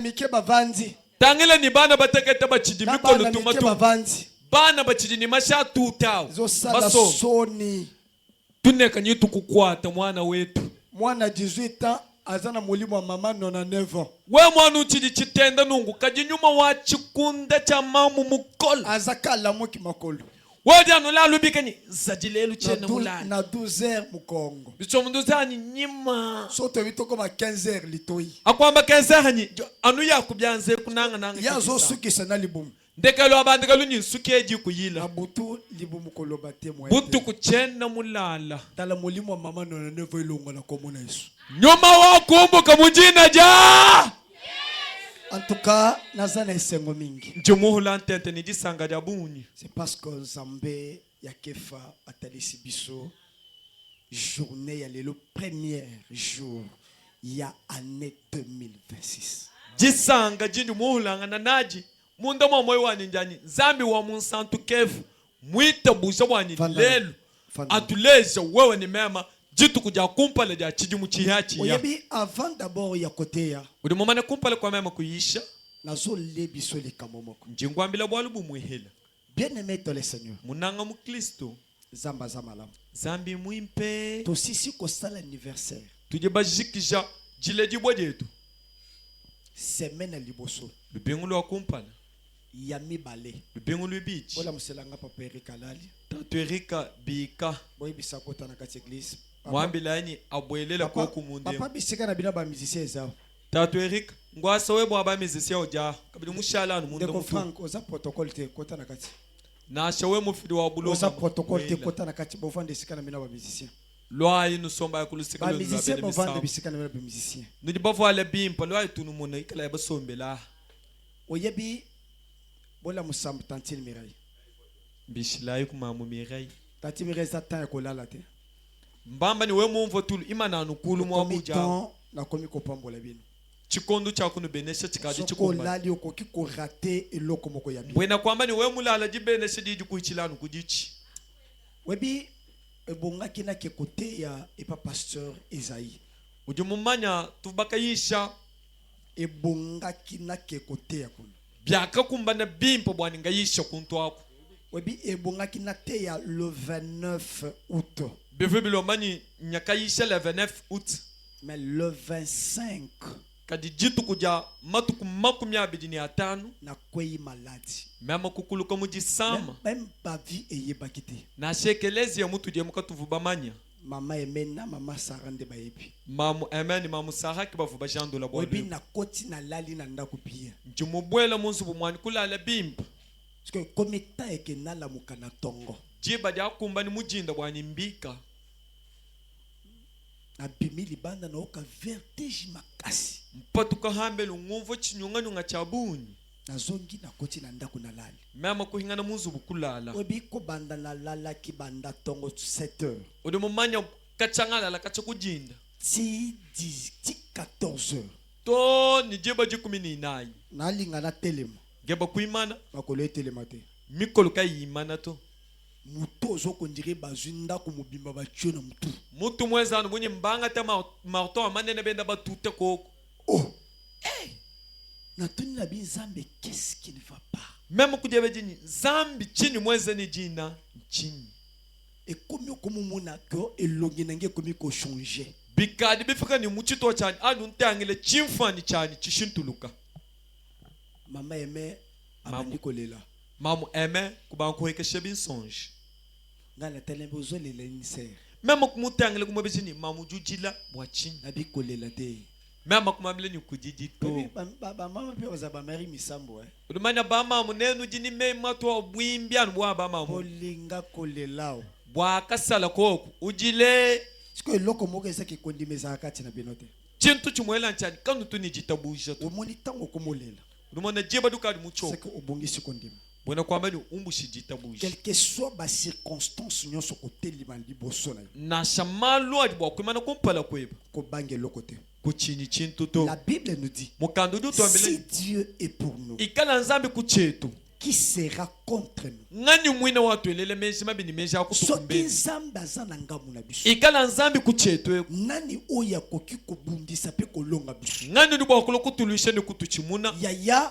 mikeba vanzi tangile ni bana bateketa bachidi mikono tumatu vanzi bana bachidi ni masha tutao zo sala soni tuneka nyitu kukwata mwana wetu mwana 18 ans azana mulimo wa mama 99 ans we mwana uchidi chitenda nungu kajinyuma wa chikunda cha mamu mukolo azakala moki makolo wadi anula lubikani zajilelu chena mulani na 12h mukongo bicho mnduzani nyima soto bitoko ma 15h litoi akwamba 15h hanyi anu ya kubyanze kunanga nanga yazo sukisa na libumu ndekalo abandikalo nyinsukeji kuyila abutu libumu koloba te mwe butu kuchena mulala tala mulimo wa mama 99 ilongo na komona Yesu nyuma wa kumbuka mujina ja en tout cas nazana esengo mingi njumuhula ntete ni disanga ja bunyi c'est parce que Nzambe ya kefa atalisi biso journée ya lelo premier jour ya année 2026 disanga jindi muhula ngana naji munda mwa moyo wani njani zambi wa munsantu kefu mwita busha wani lelo atuleze wewe ni mema jitu kuja kumpale ja chijimu chihachi ya oyebi avant d'abord ya koteya udi mumane kumpale kwa mema kuyisha nazo lebi so le kamomoko njingwambila bwalubu muhela bien aimé dans le Seigneur munanga mu Kristo zamba zamalam zambi muimpe to sisi ko sala anniversaire tuje bajikija jile jibwa jetu semaine liboso lubengulu wa kumpala ya mibale lubengulu bichi ola muselanga papa Erika Lali tatu Erika bika boy bisako tana kati église mwambila yani abwelela ko kumunde papa bisika na bina ba musiciens zao tatu Erika ngwasa we bwa ba musiciens oja kabili mushala munde mutu Frank oza protocole te kota na kati na shawe mufidi wa bulo oza protocole te kota na kati bo fande sika na bina ba musiciens loi nusomba ya kulusika ba musiciens bo fande bisika na bina ba musiciens nudi bavale bimpa loi tunu mona ikala ya basombela oyebi bola musambu tantine mirai bishilai kumamu mirai tati mirai za tan ko lala te mbamba ni we mumvo tulu imana nukulu mwa buja na komi ko pambola bino chikondo cha kunu benesha chikadi chikomba ko lali ko ki ko rater eloko moko ya bino wena kwamba ni we mulala jibenesha didi kuichilanu kujichi webi ebongaki na ke kote ya epa pasteur Isaïe ujumumanya tubakayisha ebongaki na ke kote ya kuna byaka kumbana bimpo bwani ngayisha kuntu wako webi ebongaki na te ya le 29 août beve bilomani nyakayisha le 29 août mais le 25 kadi jitu kuja matuku makumi abidi ni atano na kwei maladi mema kukuluka mujisama même pas vie eyebaki te na shekelezi ya mutu je mukatuvuba manya mama emena mama Sara nde bayebi mamu emeni mamu Sara ki bavuba jandola bwa webi na koti na lali na ndako pia njumubwela munsu bumwani kulala bimpa parce que kometa ekenala mukana tongo jiba dia kumba ni mujinda bwani mbika na bimi libanda na oka vertige makasi mpatuka hambelu ngumvo chinyunga chabuni na zongi na koti na ndako na lali mema kuhingana munzu bukulala webi ko banda na lala ki banda tongo 7h udi mumanya kachangala la kachakujinda ti 14h to ni jiba jikumi ni nayi na linga na telema geba kuimana makolo telema te mikolo kayimana to muto zo kondire bazunda ko mobimba ba tio na mutu mutu mwezano munye mbanga te marto amanene benda batute koko oh na tuni na binzambe qu'est-ce qui ne va pas même kujebe jini zambi chini mweze ni jina chini et comme mona ko elongi nange komi ko changer bikadi bifika ni muchito chani anu ntangile chimfani chani chishintuluka mama eme amandi kolela mamu eme kubanko hekeshe binsonge ngana telembe ozolela inser même kumutangile kumabijini mamu jujila bwachini na bikolela te même kumamile ni kujiji to baba mama pe oza ba mari misambo udumanya ba mamu nenu jini me matwa bwimbian bwa ba mamu olinga kolelao bwa kasala koku ujile siko eloko moko eza ki kondimeza kati na binote chintu chimwela nchani kanu tuni jitabusha to omoni tango komolela udumona jeba dukadi mucho siko obongisi kondima bona kwamba ni umbushi jitabusha quelle que soit ba circonstance nyonso kotelima liboso na shamalo adibwa kwimana kumpala kweba ko bange lokote kuchini chintu to la Bible nous dit mukandudu to si Dieu est pour nous ikala nzambi kuchetu qui sera contre nous? ngani mwina watu elele menshi mabini menshi Soki akutukumbeni nzambe aza na ngambo na biso, ikala nzambi kuchetu nani oyo akoki kobundisa mpe kolonga biso? ngani ndi bwakulo kutulusha ni kutuchimuna Yaya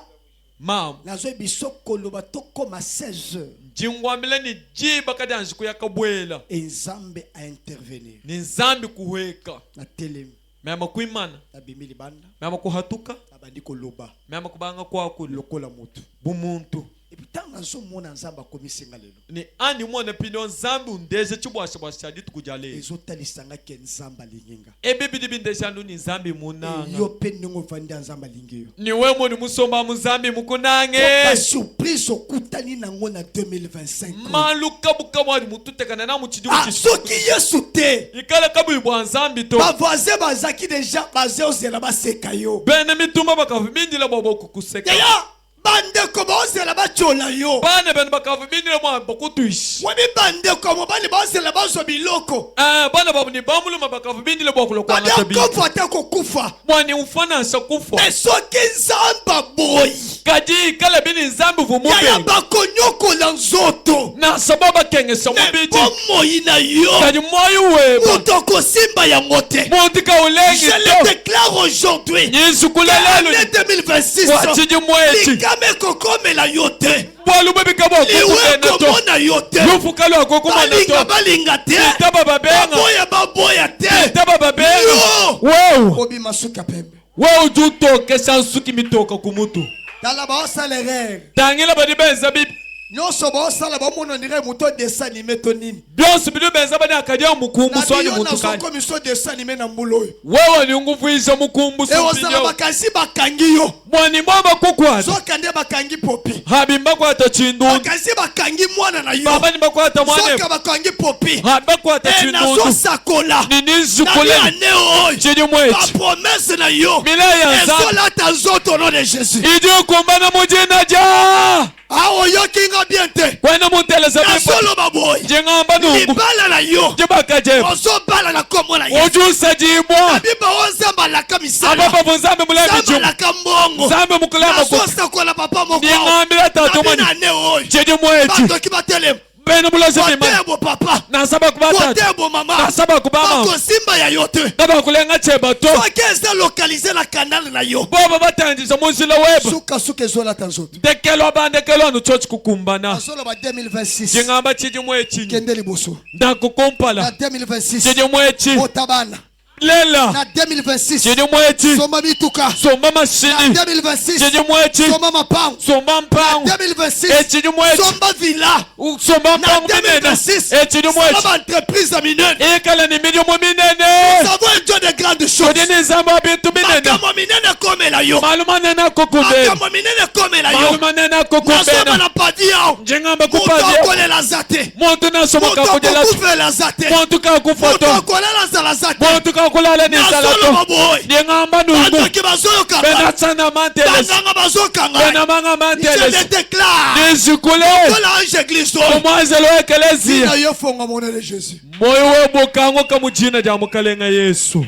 mam nazo biso koloba tokoma 16h, jingwambile ni jiba kadi anjiku yakabwela enzambe a intervenir ni nzambi kuhweka na telemi mema kuimana na bimili banda mema kuhatuka na bandi koloba mema kubanga kwakulu lokola motu. bumuntu Et puis tant nazomona nzambe akomisinga lelo, ni ani mwana pino nzambi undeze chibwasha bwasha ditu kujale ezotalisanga ke nzambe alinginga. ebibidi bindeshandu ni nzambi Yo munanga mpe ndenge ovandi ya nzambe alingi yo. ni wemo ni musomba muzambi mukunange Basurprise okutani nango na 2025. maluka bukamwadi mututekana na muchidimu Soki yesu te, ikala kabu bwa nzambi to bavoisin bazaki deja baze ozela baseka yo. bene mituma bakavimindila bwabo kukuseka Yaya bandeko baozela bachola yo. bane bene bakavimindila bwa bakutuishi Wami bandeko mobali baozela bazwa biloko. bana babu ni bamuluma bakavimindila bwa kulokwanga tabi Babiakofu ate kokufa. mwani ufanasha kufa Mais soki nzamba boyi, kadi ikala bini nzambi yaya vumubengi bakonyokola nzoto. na sababa kengesa Mais mubiti bomoi na yo, kadi moyo weba moto kosimba yango te. muntu kaulengi Je to le déclare aujourd'hui. nyisukulelelo Année 2026. wachiji mweti Likame kokomela yo te. bwalubebika Liwe bwakukubenato komona yo te. lufuka lwakokumana Balinga to balinga te. itaba babenga Baboya baboya te. itaba babenga Yo. wewe Obima suka pembe. wewe ujutokesa nsuki mitoka kumutu Tala baosala erreur. tangila badi benza bibi Nyonso baosala bamona ndire moto dessin animé to nini. byonse bidi benza badi akadia mukumbu swani Na biyo mutu kani nazokomiso dessin animé na mbula oyo. wewe ni nguvu izo mukumbu E osala sumbinyo bakansi bakangi yo. mwani mwaba kukwata Zoka nde bakangi popi. habimba kwata chindu Bakansi bakangi mwana na yo. baba ni bakwata mwane Zoka bakangi popi. habi kwata E chindu nazo sakola. ni Na nizukule ane oyo. chini Ba mweti promesse na yo. mila ya nzambi Ezolata nzoto au nom de Jésus. idi kumbana mujina ja Awo yokinga bien te. kwena muteleza bipa Nasoloba boy. jingamba nungu Libala na yo. jibakaje Ozobala na kombo na Yesu. ojusa jibwa Biba ozamba laka misala. ababa bunzambe mulami Zamba jumu laka mbongo. zambe mukulama ku Nazosakola papa moko. ndingambira tatu mani Na ne oyo. chini mweti Bato ki batelema. bene bulaze bimani Kotebo papa. nasaba kubata Kotebo mama. nasaba kubama Bakosimba ya yo te. naba kulenga cheba to Soki eza localisé na canal na yo. boba batandisa munzila weba Suka ezolata nzoto. ndekelwa bandekelwa no chochi kukumbana Nasoloba 2026. jingamba chiji mweti Kende liboso. Na ndakukumpala 2026. chiji mweti Otabana. lela Na 2026. chiji mweti Soma mituka. somba Na mashini 2026. chiji mweti Soma mapango. somba mpango 2026. chiji mweti Somba villa. somba Na mpango minene 2026. chiji mweti Soma entreprise ya minene. ikala ni miliomo minene Nous avons un Dieu de grandes choses. kodi nizamba bintu minene Makambo minene komela yo. maluma nena kukumbena Makambo minene komela yo. maluma nena Nasoma kukumbena na padi yao. njengamba Mutu kupavye akolela zate. muntu nasoma Mutu kakujela akokufela zate. muntu Mutu kakufoto akolela zala zate. muntu kakulala Nasoloba nisalato boy. ndingamba nungu Bandoki bazoyoka. benatsana manteles Banganga bazokanga. benamanga Je manteles le déclare. nizikule Tola ange église oyo. omwanzelo Sina ekeleziya yo fonga mu nom de Jésus. moyo webukango kamujina ja mukalenga yesu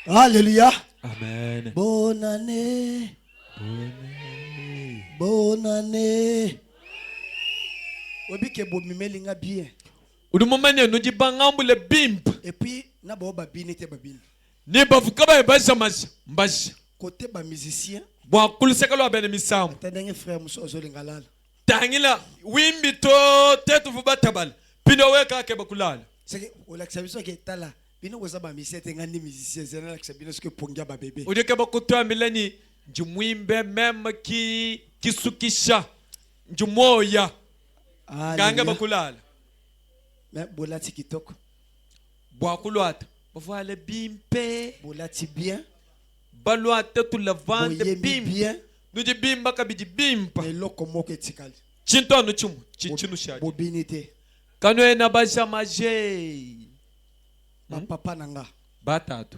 Alléluia. amen Bonne année. Bonne année. Obike bomimelinga bien. ulimumane nujibangambule bimpa Et puis na ba babini te babini. ni bavuka baye bajamasha mbasha Côté ba musicien, bwakuliseka lwa bene misamu tandenge frère muso ozolingalala. tangila wimbi to tetu vubatabala pino weka ke bakulala C'est que olakisa biso ke tala. Bino koza ba musicien te ngandi musicien zena lakisa bino ce que pongia ba bébé. udike bakutwambila ni njimwimbe mema kisukisha njimoya gange Alléluia. bakulala Mais bolati kitoko. bwakulwata bavale bimpe Bolati bien. balwata tulavante Boyembi bimpe bien. nuji bimba kabiji bimpa Eloko moko etikali. chintonu chumu chichinu shadi Bobini te. kanwe na bajamaje Ba papa nanga. batatu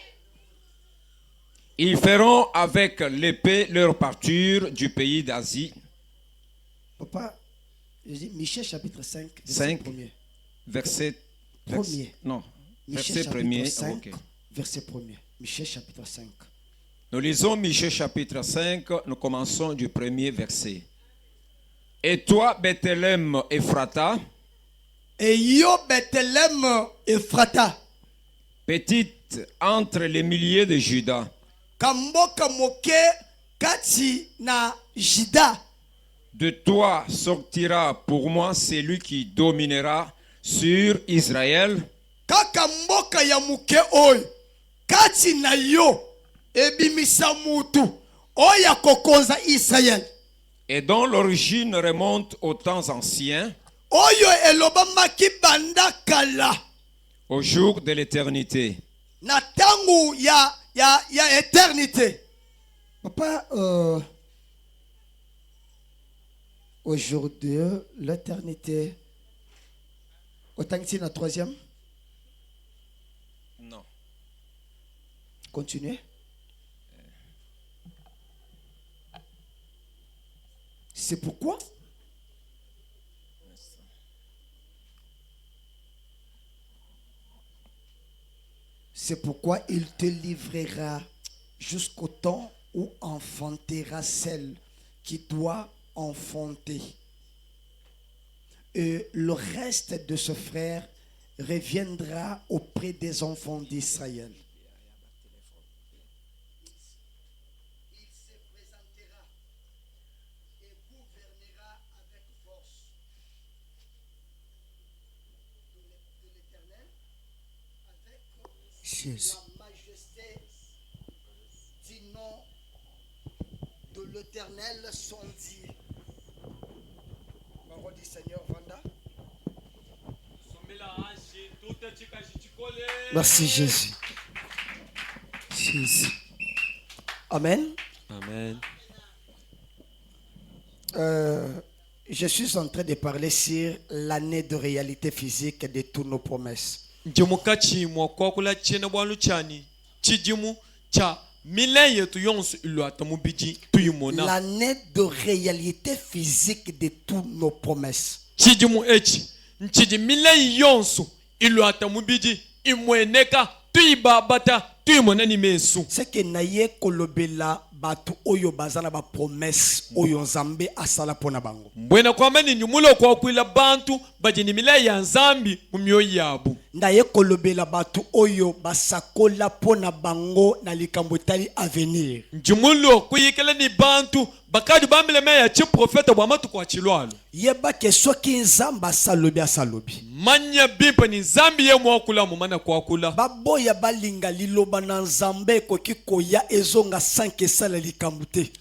Ils feront avec l'épée leur parture du pays d'Asie. Papa, je dis Michée chapitre 5, verset 5, 1er. verset... Premier. Non, Michée verset chapitre 1er. 5, Ok. verset 1er. Michée chapitre 5. Nous lisons Michée chapitre 5, nous commençons du premier verset. Et toi, Bethléem Ephrata, Et yo Bethléem Ephrata, petite entre les milliers de Juda, kamboka moke kati na Jida, de toi sortira pour moi celui qui dominera sur Israël. kaka mboka ya moke oyo kati na yo ebimisa mutu oya kokonza Israël, Et dont l'origine remonte aux temps anciens, oyo elobamaki banda kala au jour de l'éternité. na tangu ya éternité. Papa, aujourd'hui, l'éternité, autant que c'est la troisième, Non. continuez. C'est pourquoi il te livrera jusqu'au temps où enfantera celle qui doit enfanter. Et le reste de ce frère reviendra auprès des enfants d'Israël. Il se présentera et gouvernera avec force de l'Éternel, avec la majesté du nom de l'Éternel son Dieu. Parole du Seigneur, Vanda. Merci Jésus. Jésus. Amen. Amen. Je suis en train de parler sur l'année de réalité physique de toutes nos promesses. Njemuka chimwa kwa kula chene bwalu chani chijimu cha mile yetu yonsu ilu atamubiji tuyimona. L'année de réalité physique de toutes nos promesses. Chijimu echi nchiji mile yonsu ilu atamubiji imweneka tuyibabata tuyimona ni mesu. C'est que naye kolobela batu oyo bazana ba promesse oyo nzambe asala pona bango. Mbwena kwamba ni nyumulo kwa kuila bantu bajini mile ya nzambi mumyo yabu. Naye kolobela batu oyo basakola pona bango na likambo tali avenir. Njumulo kuyikela ni bantu bakadi bambile meya chi profeta bwa matu kwa chilwalo. Yeba ke soki nzamba asalobi. Manya bimpa ni nzambi ye mwakula mumana kwa kula. Baboya balinga liloba na nzambe koki koya ezonga sanke sala likambo te.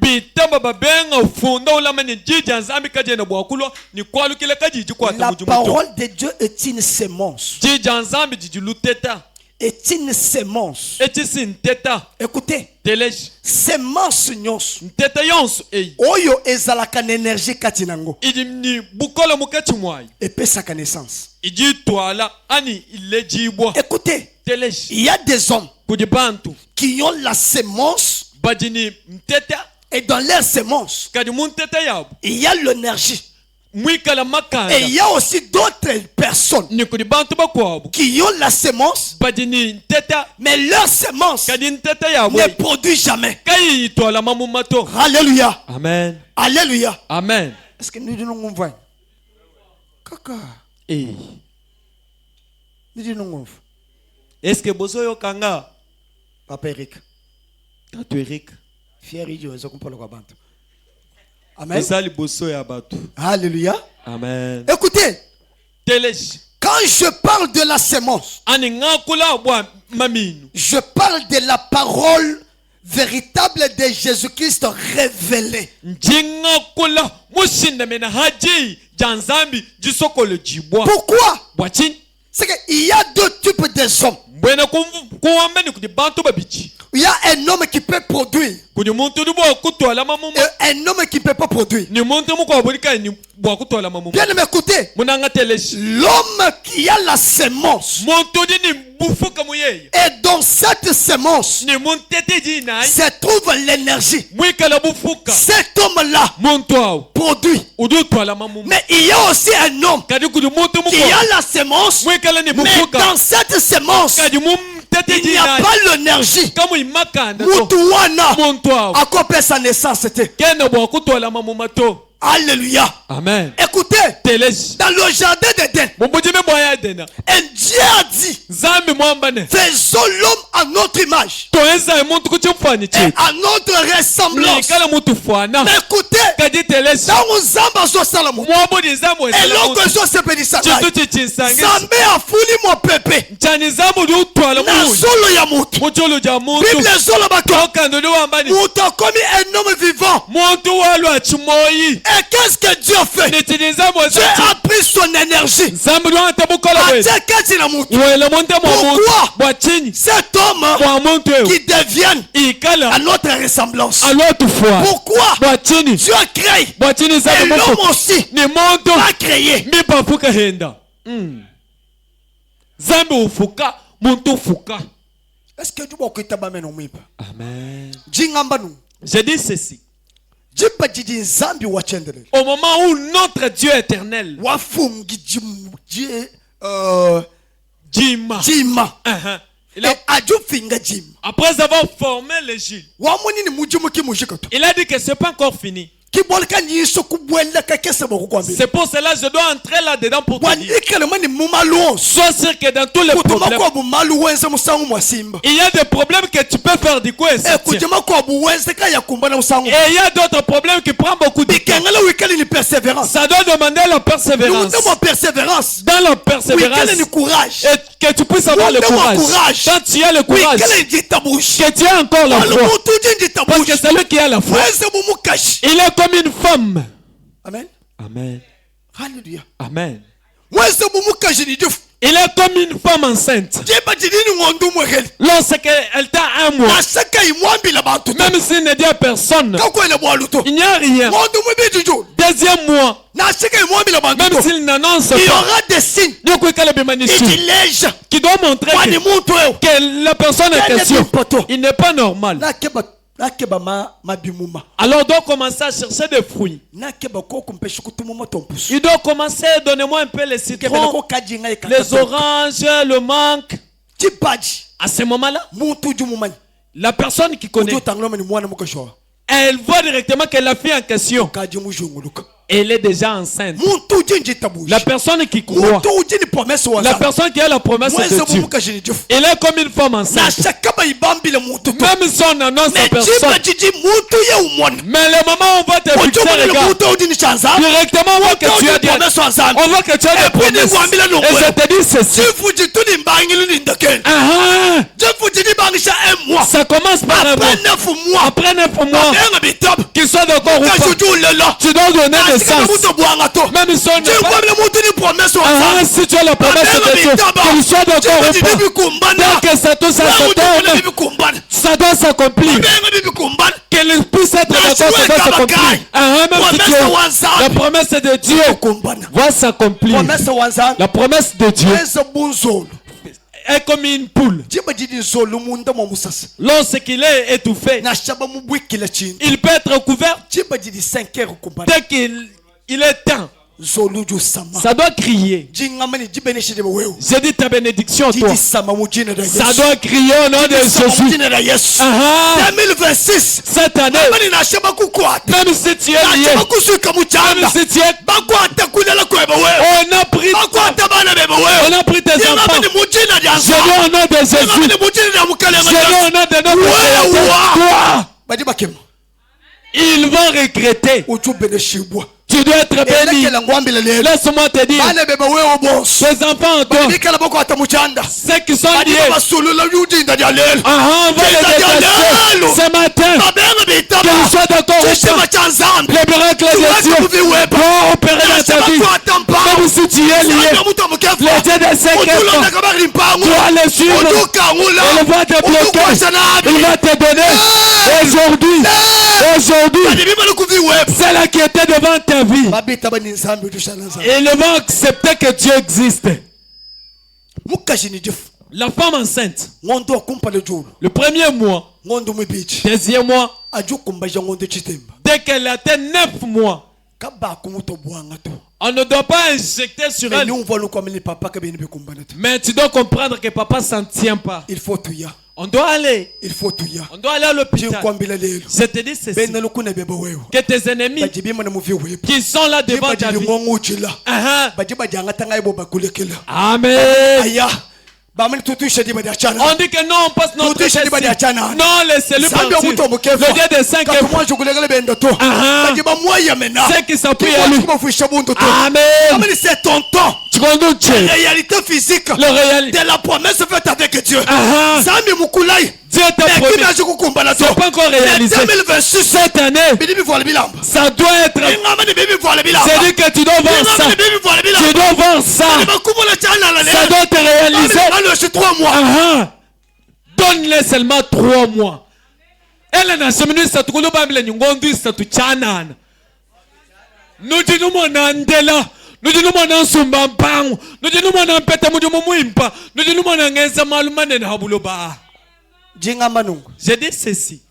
Bitamba babenga funda ulama ni jija nzambi kaje na bwakulwa ni kwalu kile kajiji kwa La parole de Dieu est une sémence. Jija nzambi jiji luteta. Est une sémence. Eti si nteta. Écoutez. Teleji. Sémence nyonso. Nteta yonso ei. Oyo ezalaka na énergie kati nango. Idi ni bukola mukati mwai. Epesaka naissance. Iji twala ani ilejibwa. Écoutez. Teleji. Il y a des hommes kudibantu qui ont la sémence. Bajini nteta. Et dans leur sémence, il y a l'énergie. Et il y a aussi d'autres personnes qui ont la sémence, mais leur sémence ne produit jamais. Alléluia. Amen. Alléluia. Amen. Est-ce que nous disons qu'on voit? Kaka. Nous disons qu'on voit. Est-ce que vous avez kanga? Papa Eric. Tato Eric. Amen. Alléluia. Amen. Écoutez, quand je parle de la sémence, je parle de la parole véritable de Jésus-Christ révélée. Pourquoi? C'est qu'il y a deux types de hommes. Il y a un homme qui peut produire et un homme qui ne peut pas produire. Bien aimé, écoutez. L'homme qui a la sémence. Et dans cette sémence se trouve l'énergie. Cet homme-là produit. Mais il y a aussi un homme qui a la sémence. Mais dans cette sémence, il n'y a pas l'énergie. Mutuwana a coupé sa naissance. Alléluia. Amen. Écoutez, dans le jardin d'Éden, un Dieu a dit, faisons l'homme à notre image et à notre ressemblance. Mais écoutez, dans Zamba Zosalamo, et l'homme se bénissa. Zambé a fouli mon pépé. Na solo ya mutu. Bible solo bako. Mutu a commis un homme vivant. Et qu'est-ce que Dieu fait? Dieu a pris son énergie. Pourquoi cet homme qui devient à notre ressemblance? Pourquoi Dieu a créé et l'homme aussi a créé? Est-ce que tu vas Amen. dire? Je dis ceci. Au moment où notre Dieu éternel après avoir formé l'Égypte, il a dit que ce n'est pas encore fini. C'est pour cela que je dois entrer là-dedans pour te dire. Sois sûr que dans tous les problèmes, il y a des problèmes que tu peux faire du coup et il y a d'autres problèmes qui prennent beaucoup de temps. Ça doit demander la persévérance. Dans la persévérance, et que tu puisses avoir le courage. Quand tu as le courage, que tu as encore la foi. Parce que c'est lui qui a la foi. Il est comme une femme. Amen. Amen. Alléluia. Amen. Il est comme une femme enceinte. Lorsqu'elle t'a un mois, même s'il ne dit à personne, il n'y a rien. Deuxième mois, même s'il n'annonce pas, il y aura des signes qui doivent montrer que la personne en question, il n'est pas normal. Alors doit commencer à chercher des fruits. Il doit commencer à donner moi un peu les citrons, les oranges, le mangue. À ce moment-là, la personne qui connaît, elle voit directement que la fille en question, elle est déjà enceinte. La personne qui croit, la personne qui a la promesse de Dieu, elle est comme une femme enceinte. Même si on annonce à personne, mais le moment où on va te fixer, regarde, directement on voit que tu as des promesses. Et je te dis ceci. Ça commence par un mois. Après 9 mois, qu'il soit d'accord ou pas, tu dois donner des sens. Même si on n'est pas, si tu as la promesse de Dieu, qu'il soit d'accord ou pas, dès que ça touche à ce temps, ça doit s'accomplir. Qu'elle puisse être d'accord, ça doit s'accomplir. Même si tu as la promesse de Dieu va s'accomplir. La promesse de Dieu est comme une poule. Lorsqu'il est étouffé, il peut être couvert. Dès qu'il est temps, ça doit crier. J'ai dit ta bénédiction, toi. Ça doit crier au nom de Jésus. 2026. Cette année, même si tu es lié, même si tu es, on a pris tes enfants. Je dis au nom de Jésus. Je dis au nom de notre Créateur. Ils vont regretter. Tu dois être béni. Laisse-moi te dire, tes enfants, toi, ceux qui sont liés, on va les détacher ce matin. Qu'ils soient d'accord ou pas, le miracle de Dieu va opérer dans ta vie. Même si tu es lié, le Dieu des 5 ans doit le suivre et le va débloquer. Il va te donner aujourd'hui. Celle qui était devant ta vie. Ils vont accepter que Dieu existe. La femme enceinte, le premier mois, deuxième mois, dès qu'elle atteint 9 mois, on ne doit pas injecter sur elle. Mais tu dois comprendre que papa s'en tient pas. On doit aller. On doit aller à l'hôpital. Je te dis ceci. Que tes ennemis qui sont là devant ta vie. Amen. On dit que non, on passe notre test. Non, laissez-le partir. Le Dieu des 5 c'est qui s'appuie à lui. Amen. C'est ton temps. La réalité physique de la promesse faite avec Dieu. Dieu t'a promis. C'est pas encore réalisé. 2026, cette année, ça doit être. C'est dit que tu dois voir ça. Tu dois voir ça. Ça doit te réaliser. 3 mois. Donne-le seulement 3 mois. Elle n'a jamais eu cette couleur. Nous disons mon andela. Nous disons mon ansumbampang. Nous disons mon ampeta mujumumimpa. Nous disons mon angenza malumane na habuloba. Je dis ceci.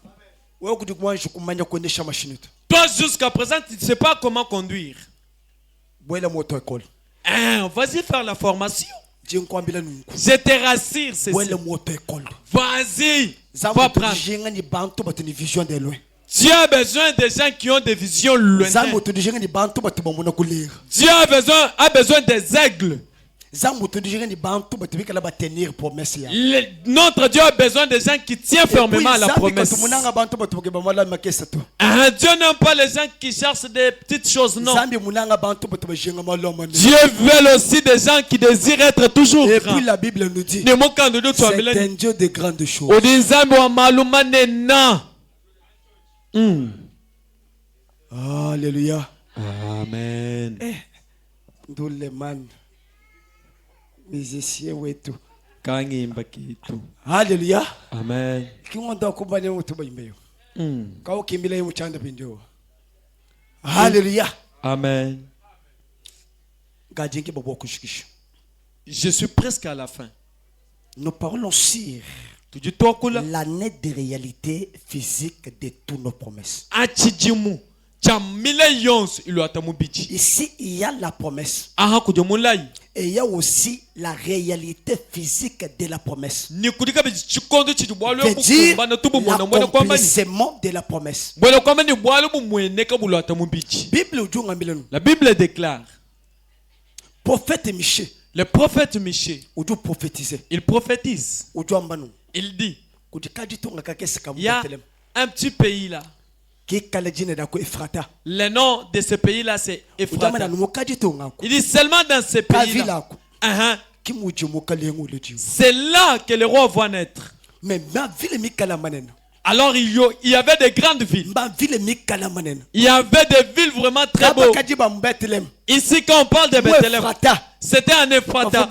Toi jusqu'à présent tu ne sais pas comment conduire. Vas-y faire la formation. Je te rassure ceci. Vas-y. Va prendre. Dieu a besoin des gens qui ont des visions lointaines. Dieu a besoin des aigles. Notre Dieu a besoin des gens qui tiennent fermement à la promesse. Dieu n'aime pas les gens qui cherchent des petites choses, non. Dieu veut aussi des gens qui désirent être toujours et grands. puis la Bible nous dit, c'est un Dieu de grandes choses. Alléluia. Amen. D'où les man, musicien ou tout. Alléluia. Amen. Alléluia. Amen. Je suis presque à la fin. Nous parlons sur l'année de réalité physique de toutes nos promesses. Ici, il y a la promesse. Et il y a aussi la réalité physique de la promesse. C'est-à-dire l'accomplissement de la promesse. La Bible déclare. Prophète Michée. Le prophète Michée. Il prophétise. Il dit. Il y a un petit pays là. Le nom de ce pays là c'est Ephrata. Il dit seulement dans ce pays là. C'est là que le roi va naître. Alors il y avait des grandes villes. Il y avait des villes vraiment très beaux. Ici quand on parle de Bethléem, c'était en Ephrata.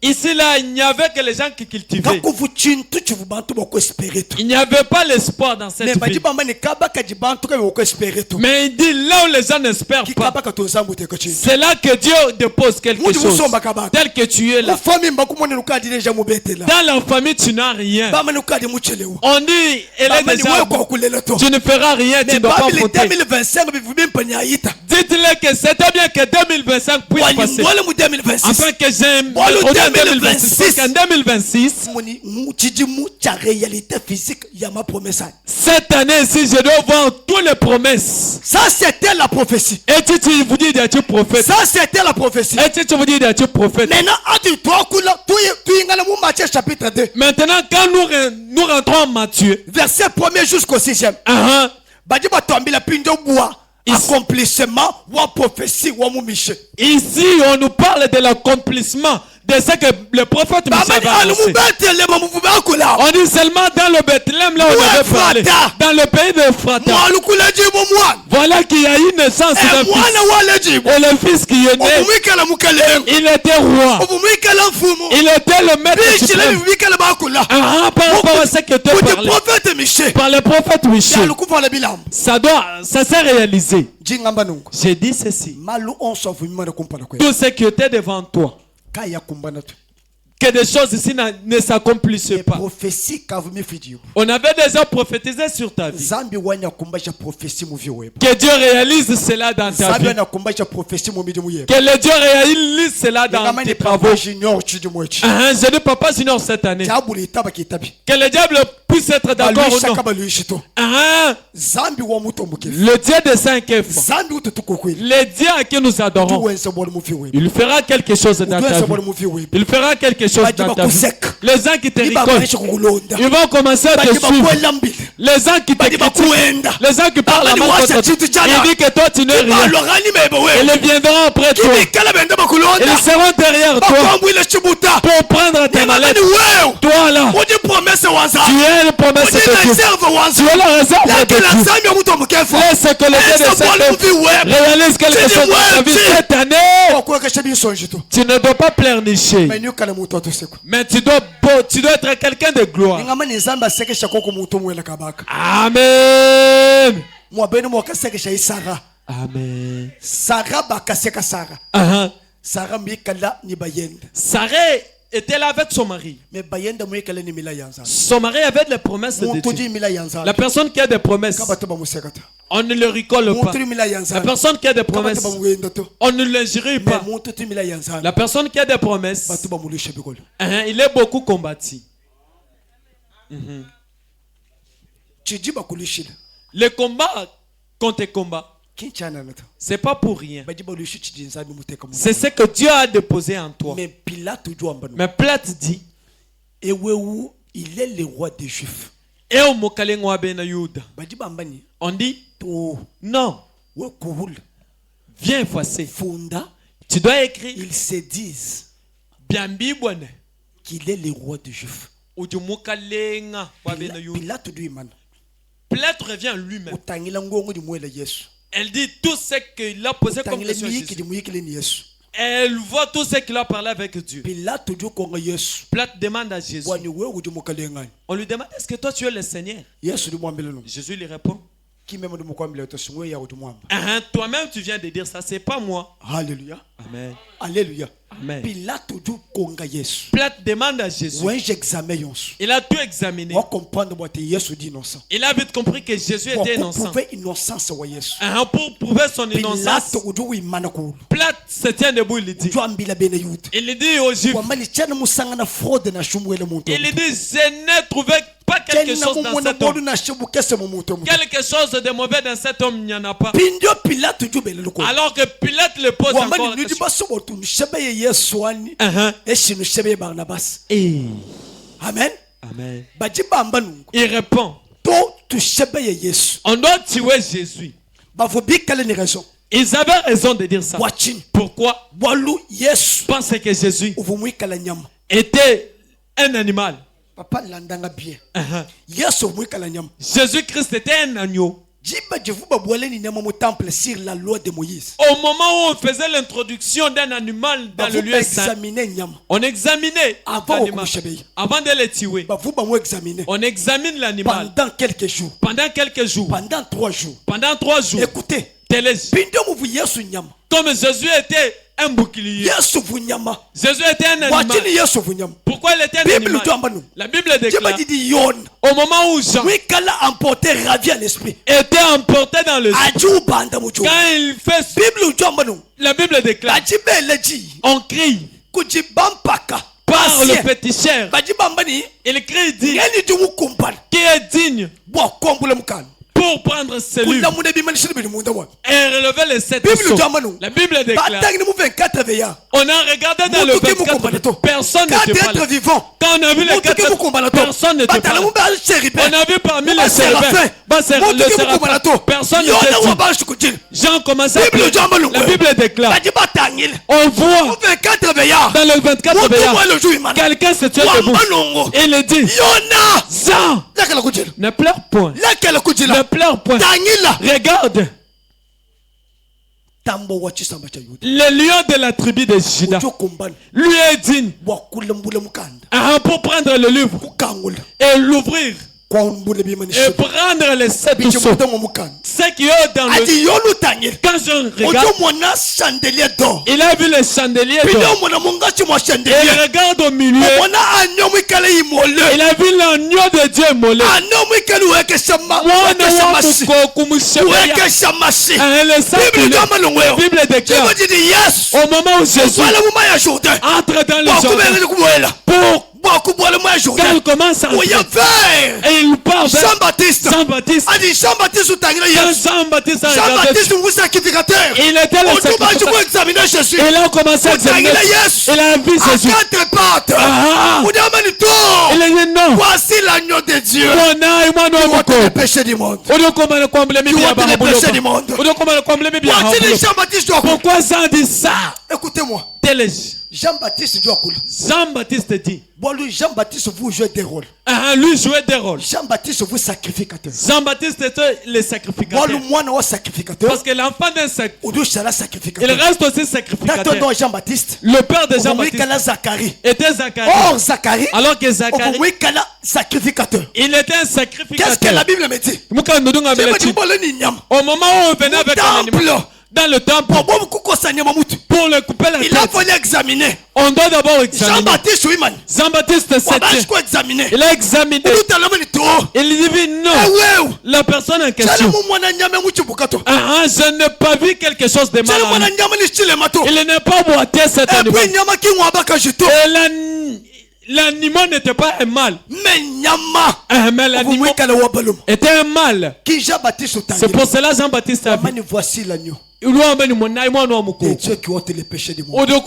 Ici là, il n'y avait que les gens qui cultivaient. Il n'y avait pas l'espoir dans cette ville. Mais il dit là où les gens n'espèrent pas, c'est là que Dieu dépose quelque chose. Tel que tu es là. Dans la famille, tu n'as rien. On dit, tu ne feras rien, tu ne dois pas voter. Dites-le que c'était bien que 2025 puisse passer. Afin que j'aime en 2026. En 2026, cette année, si je dois voir toutes les promesses. Ça, c'était la prophétie. Et tu vous dis d'être prophète. Ça, c'était la prophétie. Et tu vous dis d'être prophète. Maintenant, quand nous rentrons en Matthieu, verset 1er jusqu'au 6e. Accomplissement ou prophétie ou Michée. Ici, on nous parle de l'accomplissement de ce que le prophète Michée avait annoncé. On dit seulement dans le Bethléem, là on avait parlé. Dans le pays de Ephrata. Voilà qu'il y a eu naissance d'un fils. Et le fils qui est né, il était roi. Il était le maître suprême. Par rapport à ce que tu as parlé par le prophète Michée, ça s'est réalisé. J'ai dit ceci. Tout ce qui était devant toi, que des choses ici ne s'accomplissent pas. On avait déjà prophétisé sur ta vie. Que Dieu réalise cela dans ta vie. Que le Dieu réalise cela dans tes travaux. Je dis Papa Junior cette année. Que le diable puisse être d'accord ou non. Le Dieu des 5 efforts, le Dieu à qui nous adorons, il fera quelque chose dans ta vie. Il fera quelque chose dans ta vie. Les gens qui te récoltent, ils vont commencer à te suivre. Les gens qui te critiquent, les gens qui parlent à mal contre toi, ils disent que toi tu n'es rien. Ils viendront après toi. Ils seront derrière toi pour prendre tes mallettes. Toi là, tu es le promesse de Dieu. Tu es la réserve de Dieu. Laisse que le Dieu de cette réalise quelque chose dans ta vie cette année. Tu ne dois pas pleurnicher, mais tu dois être quelqu'un de gloire. Amen. Amen. Sarah était là avec son mari. Son mari avait des promesses de Dieu. La personne qui a des promesses, on ne le rigole pas. La personne qui a des promesses, on ne l'injurie pas. La personne qui a des promesses, il est beaucoup combattu. Le combat contre combat, c'est pas pour rien. C'est ce que Dieu a déposé en toi. Mais Pilate dit, il est le roi des Juifs. On dit, non, viens effacer. Tu dois écrire. Ils se disent qu'il est le roi des Juifs. Pilate revient lui-même. Elle dit tout ce qu'il a posé comme question à Jésus. Elle voit tout ce qu'il a parlé avec Dieu. Pilate demande à Jésus. On lui demande, est-ce que toi tu es le Seigneur? Jésus lui répond, toi-même tu viens de dire ça, c'est pas moi. Alléluia. Amen. Alléluia. Amen. Pilate demande à Jésus. Il a tout examiné. Il a vite compris que Jésus était innocent. Pour prouver son innocence, Pilate se tient debout. Il dit aux Juifs, il dit, je n'ai trouvé pas quelque chose dans cet homme. Quelque chose de mauvais dans cet homme, il n'y en a pas. Alors que Pilate le pose encore. Amen. Amen. Il répond, on doit tuer Jésus. Ils avaient raison de dire ça. Pourquoi? Parce que Jésus était un animal. Jésus-Christ était un agneau. Au moment où on faisait l'introduction d'un animal dans le lieu saint, on examinait l'animal avant de le tuer. On examine l'animal pendant quelques jours. Pendant 3 jours. Écoutez, comme Jésus était un bouclier, Jésus était un animal. Pourquoi il était un animal? La Bible déclare, au moment où Jean était emporté dans le quand il fait, la Bible déclare, on crie par le féticheur. Il crie, dit, qui est digne pour pour prendre ce livre kulamuna bimanishira biri munda wa et relever les 7 Bible sceaux. jamano. La Bible déclare. Batangi mu 24 veya On a regardé dans le 24, personne n'était pas là. vivant. Quand on a vu les 4, personne n'était pas là. On a vu parmi les séraphin, le séraphin, personne n'était là. Jean commence à prier. La Bible déclare. On voit dans le 24 veillard, quelqu'un se tient debout. Et il dit, Jean, ne pleure point. Ne pleure point. Regarde. Le lion de la tribu de Juda lui est digne pour prendre le livre et l'ouvrir et prendre les 7 sceaux. Ce qui est dans le... Quand je regarde, il a vu les chandeliers d'or. Et il regarde au milieu. Il a vu l'agneau de Dieu immolé. La Bible déclare, au moment où Jésus entre dans le Jourdain quand il commence à entrer, et il part vers Jean-Baptiste. Jean-Baptiste. Quand Jean-Baptiste a regardé, il était le sacrificateur. Et là on commence à examiner. Il a vu Jésus. Il a dit non. Voici l'agneau de Dieu. Qui le péché du monde. Pourquoi Jean dit ça? Écoutez-moi. Jean-Baptiste Jean-Baptiste dit. Jean-Baptiste vous jouez des rôles. Lui jouait des rôles. Jean-Baptiste vous sacrificateur. Jean-Baptiste était le sacrificateur. Parce que l'enfant d'un sacrificateur, il reste aussi sacrificateur. Le père de Jean-Baptiste était Zacharie. Or Zacharie, alors que Zacharie, sacrificateur. Il était un sacrificateur. Qu'est-ce que la Bible me dit? Au moment où on venait avec un animal dans le temple pour le couper la tête, il a fallu examiner. On doit d'abord examiner. Jean-Baptiste il a examiné. Il dit non. La personne en question, je n'ai pas vu quelque chose de mal en lui. Il n'est pas boité cet animal. Et l'animal n'était pas un mal. Mais l'animal était un mal. C'est pour cela Jean-Baptiste a dit, voici l'agneau. Et Dieu qui ôte les péchés du monde. C'est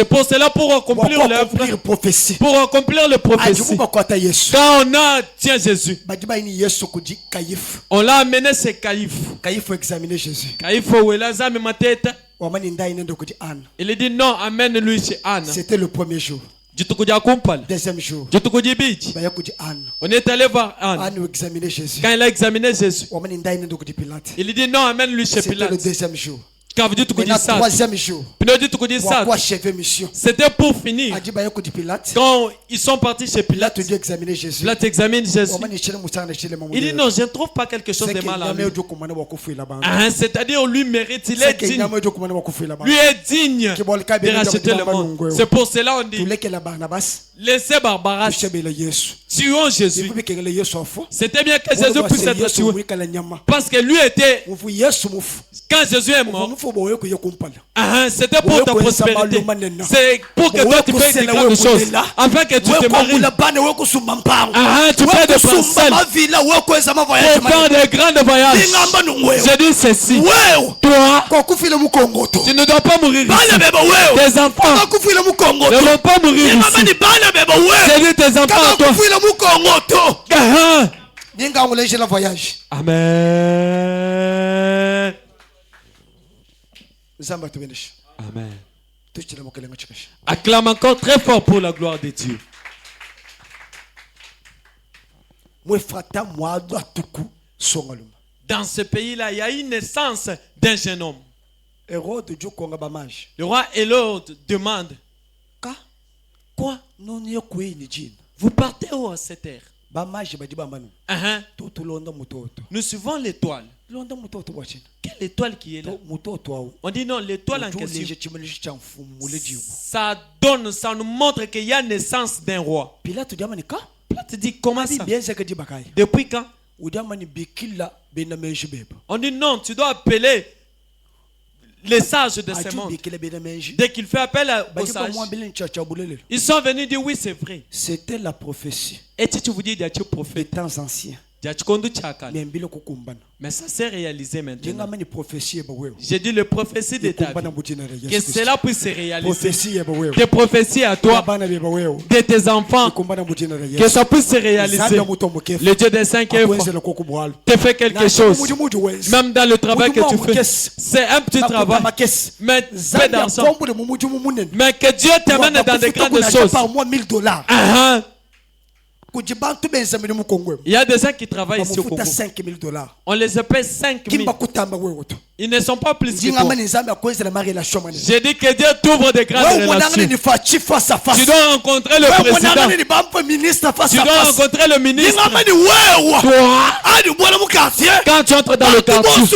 pour cela, pour accomplir l'œuvre, prophétie. Pour accomplir le prophétie. Quand on a tient Jésus, on l'a amené chez Caïphe. Caïphe faut examiner Jésus. Caïphe il dit non, amène-lui chez Anne. C'était le premier jour. Deuxième jour, on est allé voir Anne. Quand il a examiné Jésus, il dit non, amène-lui chez Pilate. C'était le deuxième jour. Troisième jour, c'était pour finir. Quand ils sont partis chez Pilate, Pilate examine Jésus. Il dit non, je ne trouve pas quelque chose de mal à lui. C'est-à-dire lui mérite, il est digne. Lui est digne de racheter le monde. C'est pour cela on dit laissez Barbaras, tuons Jésus. C'était bien que Jésus puisse être tué, parce que lui était, quand Jésus est mort, c'était pour ta prospérité. C'est pour que toi tu fasses des grandes choses, afin que tu te maries. Tu fais des parcelles pour faire des grands voyages. Je dis ceci, toi, tu ne dois pas mourir ici. Tes enfants ne vont pas mourir ici. Je dis tes enfants, toi. Amen. Amen. Acclame encore très fort pour la gloire de Dieu. Dans ce pays-là, il y a une naissance d'un jeune homme. Le roi Hérode demande, quoi? Vous partez où à cette heure? Nous suivons l'étoile. Quelle étoile qui est là? On dit non, l'étoile en question, ça donne, ça nous montre qu'il y a naissance d'un roi. Pilate dit comment ça? Depuis quand? On dit non, tu dois appeler les sages de ce monde. Dès qu'il fait appel aux sages, ils sont venus dire oui, c'est vrai. C'était la prophétie Et tu vous dis, il y a des des prophètes. temps anciens. Mais ça s'est réalisé maintenant. prophétie J'ai dit le prophétie de ta vie. Que cela puisse se réaliser. prophétie Des prophéties à toi, de tes enfants. Que ça puisse se réaliser. Le Dieu des 5 te fait quelque chose. Même dans le travail que tu fais. C'est un petit travail. Mais fais d'argent. Mais que Dieu t'amène dans de grandes choses. par mois $1000. Il y a des gens qui travaillent ici au Congo. $5000. On les paye 5 000. Ils ne sont pas plus que toi. J'ai dit que Dieu t'ouvre de grandes relations. Tu dois rencontrer le président. Tu dois rencontrer le ministre. Toi, quand tu entres dans le quartier,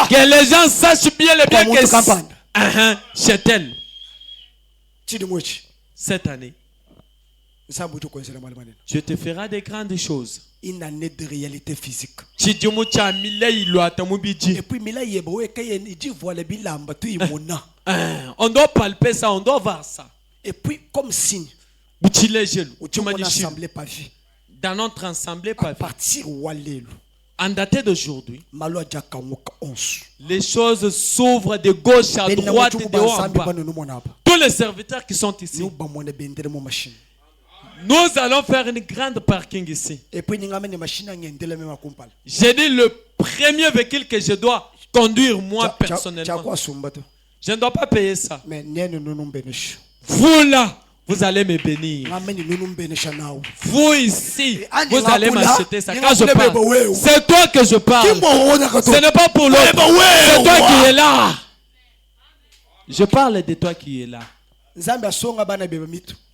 que les gens sachent bien le bien que c'est elle. Cette année, je te ferai des grandes choses. Une année de réalité physique. Et puis on doit palper ça, on doit voir ça. et puis comme signe Dans notre assemblée, à partir en date d'aujourd'hui, malo les choses s'ouvrent de gauche à droite et de haut en bas. Tous les serviteurs qui sont ici, nous allons faire une grande parking ici. J'ai dit le premier véhicule que je dois conduire moi personnellement. Je ne dois pas payer ça. Vous là, vous allez me bénir. Vous ici, vous allez m'acheter ça. Quand je parle, c'est toi que je parle. Ce n'est pas pour l'autre. C'est toi qui es là. Je parle de toi qui es là.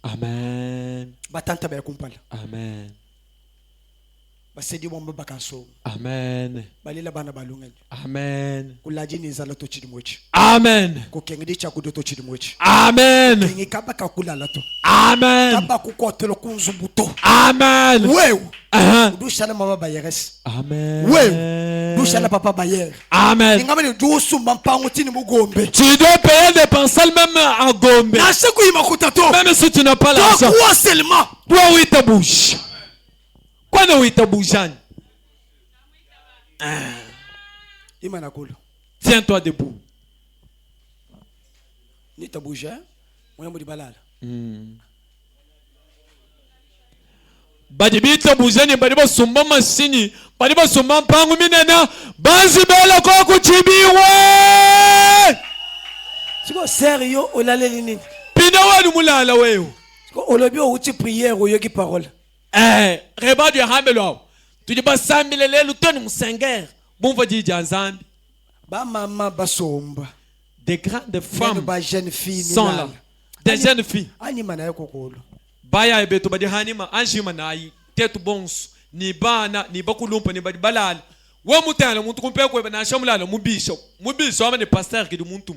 Amen. Amen. Amen. Amen. Amen. Amen. Amen. Amen. Amen. Amen. Tu dois payer des parcelles même en Gombe. Même si tu n'as pas l'argent. Toi, oui, ta bouche. Quoi ne oui, ta bouche. Tiens-toi debout. Badibita buzani badiba sumba masini badiba sumba mpangu minena banzi bela kwa kuchibiwe siko sérieux olaleli nini pina wali mulala wewe olobi outi prière oyoki parole reba du hamelo tudiba sambile lelu toni musenger bumva jija nzambi ba mama basomba des grandes femmes ba jeunes filles sont là des jeunes filles ani manaye kokolo baya ebeto badi hanima anjima nayi tetu bons ni bana ni bakulumpa ni badi balala wa mutana muntu kumpe ko na shamulala mubisho ama ni pasteur ki du muntu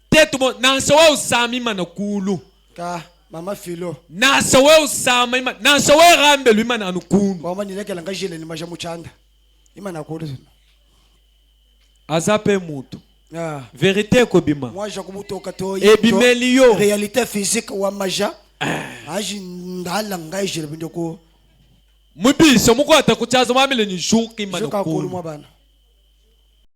tetu bon na sawa usami manakulu ka mama filo na sawa usami na sawa rambe lui mananukulu mama nilekela ngajile ni maja muchanda imana kulu azape mutu vérité kobima moi jakubutoka to ebimelio réalité physique wa maja aji ndala ngajile bindoko mubiso muko atakuchaza mamile ni shuki manakulu